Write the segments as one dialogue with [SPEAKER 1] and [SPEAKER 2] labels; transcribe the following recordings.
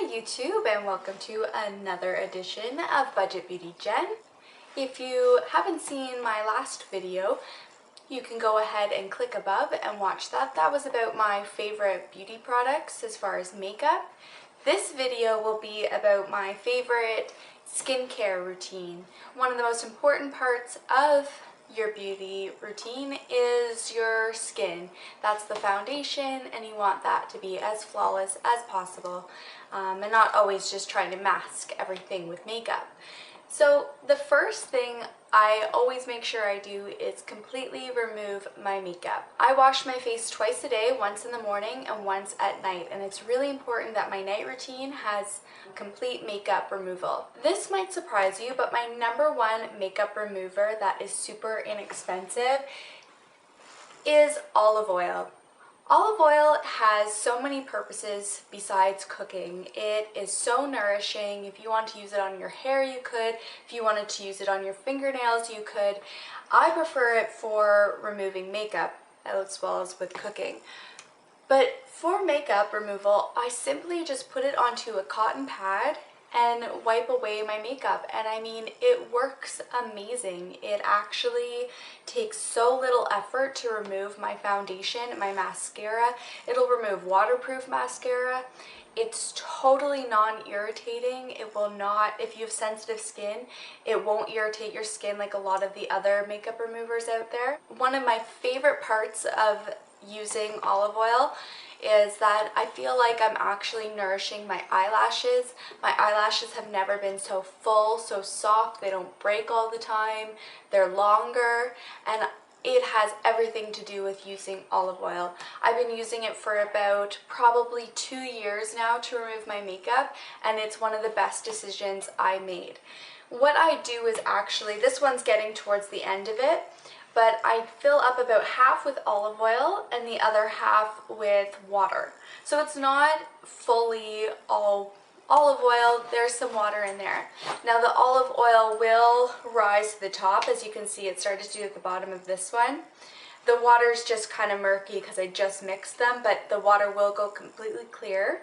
[SPEAKER 1] YouTube, and welcome to another edition of Budget Beauty Jen. If you haven't seen my last video, you can go ahead and click above and watch that. That was about my favorite beauty products as far as makeup. This video will be about my favorite skincare routine. One of the most important parts of your beauty routine is your skin. That's the foundation, and you want that to be as flawless as possible, and not always just trying to mask everything with makeup. So the first thing I always make sure I do is completely remove my makeup. I wash my face twice a day, once in the morning and once at night, and it's really important that my night routine has complete makeup removal. This might surprise you, but my number one makeup remover that is super inexpensive is olive oil. Olive oil has so many purposes besides cooking. It is so nourishing. If you want to use it on your hair, you could. If you wanted to use it on your fingernails, you could. I prefer it for removing makeup as well as with cooking. But for makeup removal, I simply just put it onto a cotton pad and wipe away my makeup, and I mean, it works amazing. It actually takes so little effort to remove my foundation, my mascara. It'll remove waterproof mascara. It's totally non-irritating. It will not, if you have sensitive skin, it won't irritate your skin like a lot of the other makeup removers out there. One of my favorite parts of using olive oil is that I feel like I'm actually nourishing my eyelashes. My eyelashes have never been so full, so soft. They don't break all the time. They're longer, and it has everything to do with using olive oil. I've been using it for about probably 2 years now to remove my makeup, and it's one of the best decisions I made. What I do is actually, this one's getting towards the end of it, but I fill up about half with olive oil and the other half with water. So it's not fully all olive oil, there's some water in there. Now the olive oil will rise to the top. As you can see, it started to do at the bottom of this one. The water's just kind of murky because I just mixed them, but the water will go completely clear.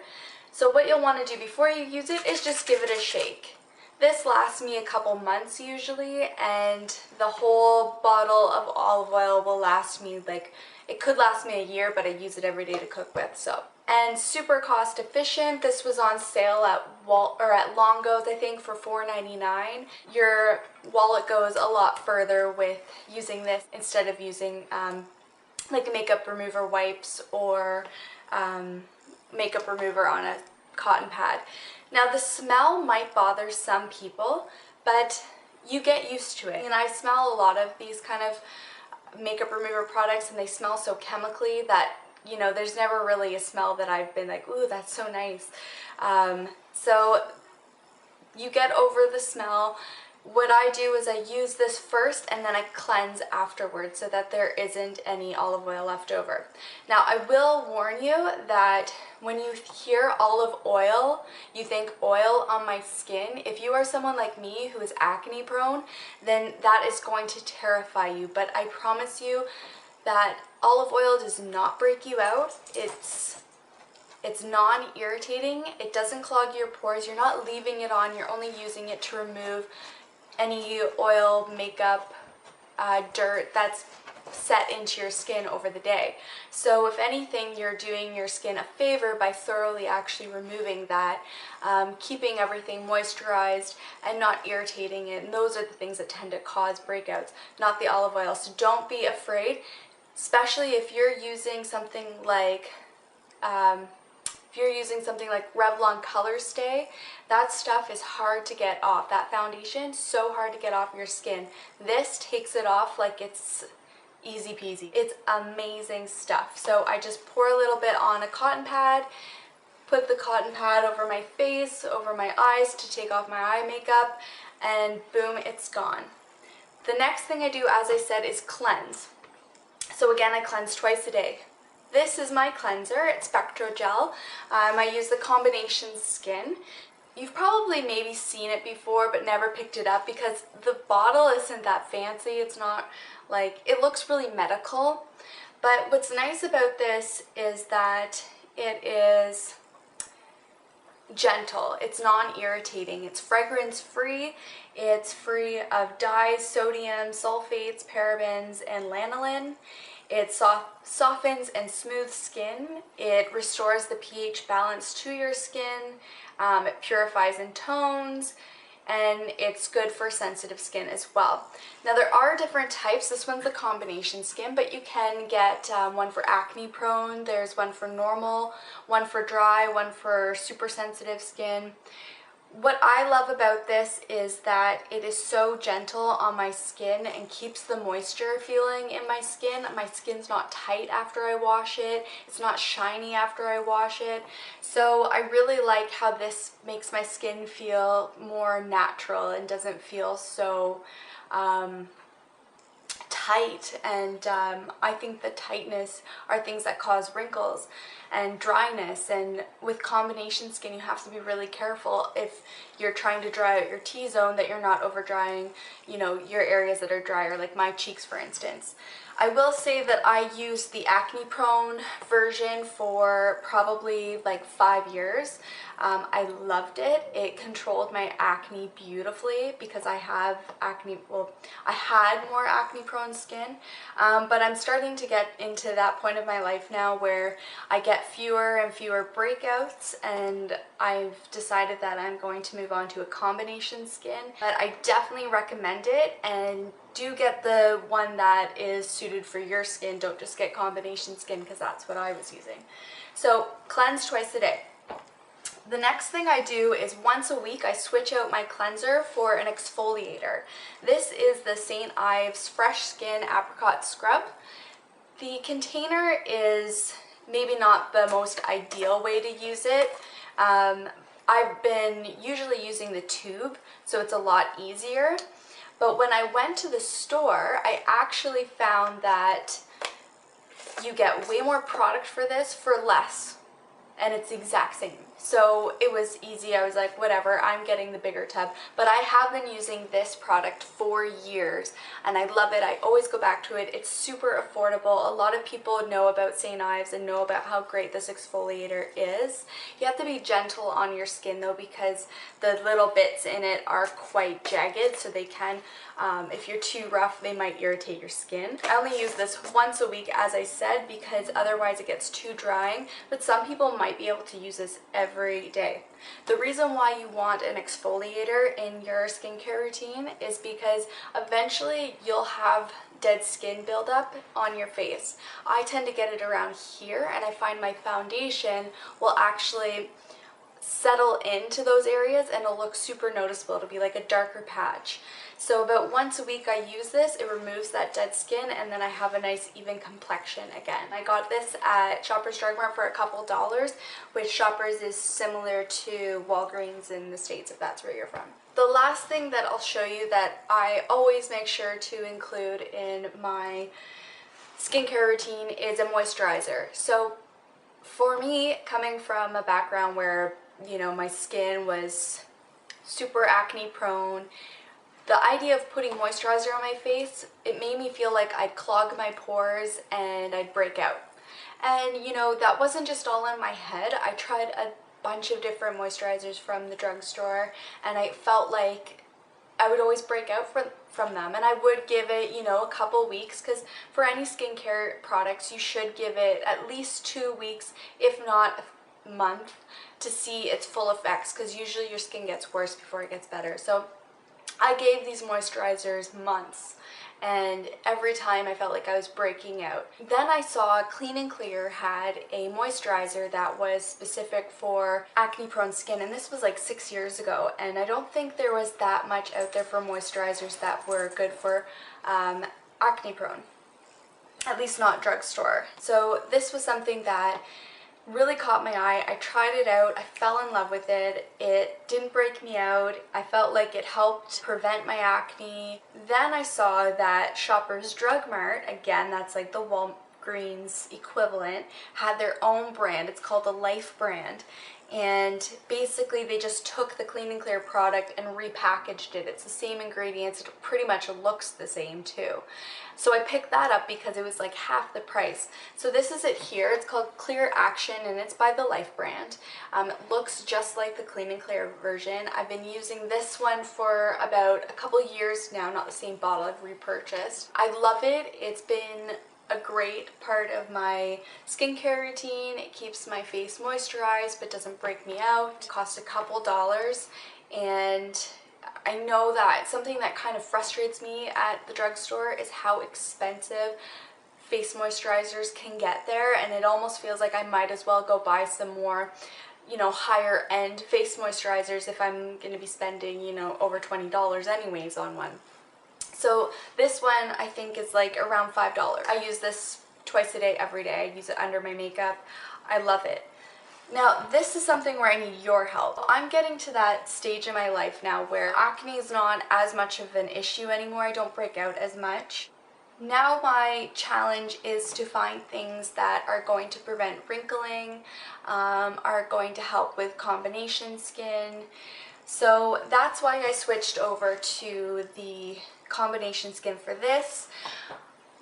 [SPEAKER 1] So what you'll want to do before you use it is just give it a shake. This lasts me a couple months usually, and the whole bottle of olive oil will last me, like, it could last me a year, but I use it every day to cook with, so. And super cost efficient. This was on sale at Longo's, I think, for $4.99. Your wallet goes a lot further with using this instead of using like a makeup remover wipes or makeup remover on a cotton pad. Now the smell might bother some people, but you get used to it. And I smell a lot of these kind of makeup remover products, and they smell so chemically that, you know, there's never really a smell that I've been like, ooh, that's so nice. So you get over the smell. What I do is I use this first and then I cleanse afterwards so that there isn't any olive oil left over. Now I will warn you that when you hear olive oil, you think oil on my skin. If you are someone like me who is acne prone, then that is going to terrify you. But I promise you that olive oil does not break you out. It's non-irritating. It doesn't clog your pores. You're not leaving it on. You're only using it to remove any oil, makeup, dirt that's set into your skin over the day. So if anything, you're doing your skin a favor by thoroughly actually removing that, keeping everything moisturized and not irritating it. And those are the things that tend to cause breakouts, not the olive oil. So don't be afraid, especially if you're using something like Revlon Color Stay. That stuff is hard to get off. That foundation, so hard to get off your skin. This takes it off like it's easy peasy. It's amazing stuff. So I just pour a little bit on a cotton pad, put the cotton pad over my face, over my eyes to take off my eye makeup, and boom, it's gone. The next thing I do, as I said, is cleanse. So again, I cleanse twice a day. This is my cleanser. It's Spectro Jel. I use the combination skin. You've probably maybe seen it before but never picked it up because the bottle isn't that fancy. It's not like, it looks really medical. But what's nice about this is that it is gentle. It's non-irritating. It's fragrance-free. It's free of dyes, sodium, sulfates, parabens, and lanolin. It softens and smooths skin. It restores the pH balance to your skin. It purifies and tones. And it's good for sensitive skin as well. Now there are different types. This one's the combination skin, but you can get one for acne prone, there's one for normal, one for dry, one for super sensitive skin. What I love about this is that it is so gentle on my skin and keeps the moisture feeling in my skin. My skin's not tight after I wash it. It's not shiny after I wash it. So I really like how this makes my skin feel more natural and doesn't feel so tight, and I think the tightness are things that cause wrinkles and dryness, and with combination skin you have to be really careful if you're trying to dry out your T-zone that you're not over drying, you know, your areas that are drier, like my cheeks for instance. I will say that I used the acne prone version for probably like 5 years. I loved it. It controlled my acne beautifully because I have acne, well, I had more acne prone skin, but I'm starting to get into that point of my life now where I get fewer and fewer breakouts, and I've decided that I'm going to move on to a combination skin. But I definitely recommend it, and do get the one that is suited for your skin. Don't just get combination skin, because that's what I was using. So cleanse twice a day. The next thing I do is once a week I switch out my cleanser for an exfoliator. This is the St.Ives Fresh Skin Apricot Scrub. The container is maybe not the most ideal way to use it. I've been usually using the tube, so it's a lot easier. But when I went to the store, I actually found that you get way more product for this for less, and it's the exact same. So it was easy. I was like, whatever, I'm getting the bigger tub. But I have been using this product for years and I love it. I always go back to it. It's super affordable. A lot of people know about St.Ives and know about how great this exfoliator is. You have to be gentle on your skin though, because the little bits in it are quite jagged, so they can, if you're too rough, they might irritate your skin. I only use this once a week, as I said, because otherwise it gets too drying, but some people might be able to use this every day. The reason why you want an exfoliator in your skincare routine is because eventually you'll have dead skin buildup on your face. I tend to get it around here, and I find my foundation will actually settle into those areas and it'll look super noticeable. It'll be like a darker patch. So about once a week I use this, it removes that dead skin, and then I have a nice even complexion again. I got this at Shoppers Drug Mart for a couple dollars, which Shoppers is similar to Walgreens in the States, if that's where you're from. The last thing that I'll show you that I always make sure to include in my skincare routine is a moisturizer. So for me, coming from a background where, you know, my skin was super acne prone, the idea of putting moisturizer on my face, it made me feel like I'd clog my pores and I'd break out. And you know, that wasn't just all in my head. I tried a bunch of different moisturizers from the drugstore, and I felt like I would always break out from them. And I would give it, you know, a couple weeks, because for any skincare products you should give it at least 2 weeks, if not a month, to see its full effects, because usually your skin gets worse before it gets better. So I gave these moisturizers months, and every time I felt like I was breaking out. Then I saw Clean&Clear had a moisturizer that was specific for acne prone skin, and this was like 6 years ago, and I don't think there was that much out there for moisturizers that were good for acne prone, at least not drugstore. So this was something that really caught my eye. I tried it out, I fell in love with it. It didn't break me out. I felt like it helped prevent my acne. Then I saw that Shoppers Drug Mart, again, that's like the Walgreens equivalent, had their own brand. It's called the Life brand. and basically they just took the Clean and Clear product and repackaged it. It's the same ingredients, it pretty much looks the same too. So I picked that up because it was like half the price. So this is it here. It's called Clear Action and it's by the Life brand. It looks just like the Clean and Clear version. I've been using this one for about a couple years now, not the same bottle, I've repurchased. I love it. It's been a great part of my skincare routine. It keeps my face moisturized but doesn't break me out. It costs a couple dollars, and I know that something that kind of frustrates me at the drugstore is how expensive face moisturizers can get there, and it almost feels like I might as well go buy some more, you know, higher end face moisturizers if I'm going to be spending, you know, over $20 anyways on one. So this one I think is like around $5. I use this twice a day, every day. I use it under my makeup. I love it. Now this is something where I need your help. I'm getting to that stage in my life now where acne is not as much of an issue anymore. I don't break out as much. Now my challenge is to find things that are going to prevent wrinkling, are going to help with combination skin. So that's why I switched over to the combination skin for this.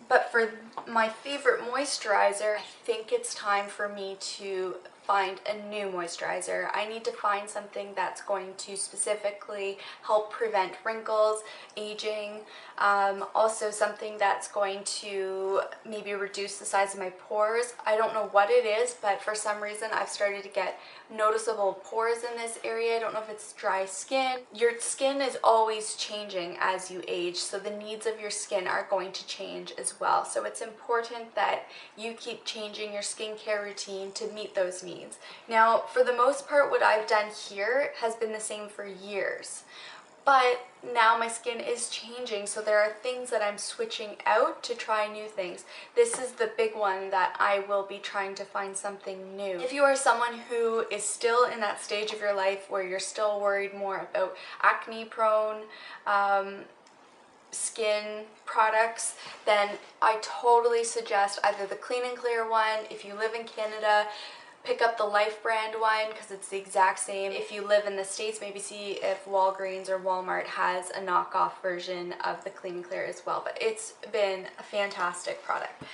[SPEAKER 1] But for my favorite moisturizer, I think it's time for me to find a new moisturizer. I need to find something that's going to specifically help prevent wrinkles, aging, also something that's going to maybe reduce the size of my pores. I don't know what it is, but for some reason I've started to get noticeable pores in this area. I don't know if it's dry skin. Your skin is always changing as you age, so the needs of your skin are going to change as well. So it's important that you keep changing your skincare routine to meet those needs. Now, for the most part, what I've done here has been the same for years. But now my skin is changing, so there are things that I'm switching out to try new things. This is the big one that I will be trying to find something new. If you are someone who is still in that stage of your life where you're still worried more about acne-prone skin products, then I totally suggest either the Clean and Clear one. If you live in Canada, pick up the Life brand one because it's the exact same. If you live in the States, maybe see if Walgreens or Walmart has a knockoff version of the Clean and Clear as well. But it's been a fantastic product.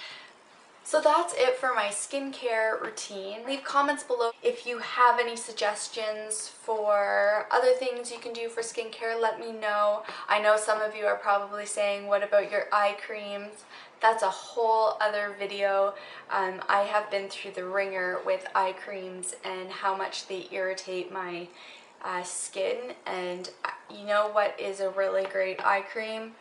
[SPEAKER 1] So that's it for my skincare routine. Leave comments below if you have any suggestions for other things you can do for skincare. Let me know. I know some of you are probably saying, what about your eye creams? That's a whole other video. I have been through the ringer with eye creams and how much they irritate my skin. And you know what is a really great eye cream?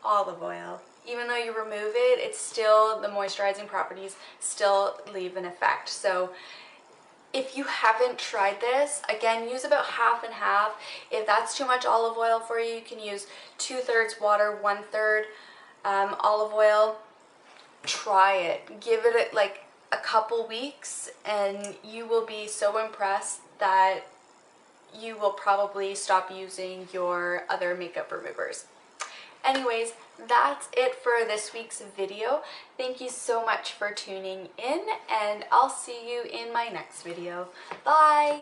[SPEAKER 1] Olive oil. Even though you remove it, it's still, the moisturizing properties still leave an effect. So if you haven't tried this, again, use about half and half. If that's too much olive oil for you, you can use 2/3 water, 1/3 olive oil. Try it. Give it like a couple weeks and you will be so impressed that you will probably stop using your other makeup removers. Anyways, that's it for this week's video. Thank you so much for tuning in, and I'll see you in my next video. Bye!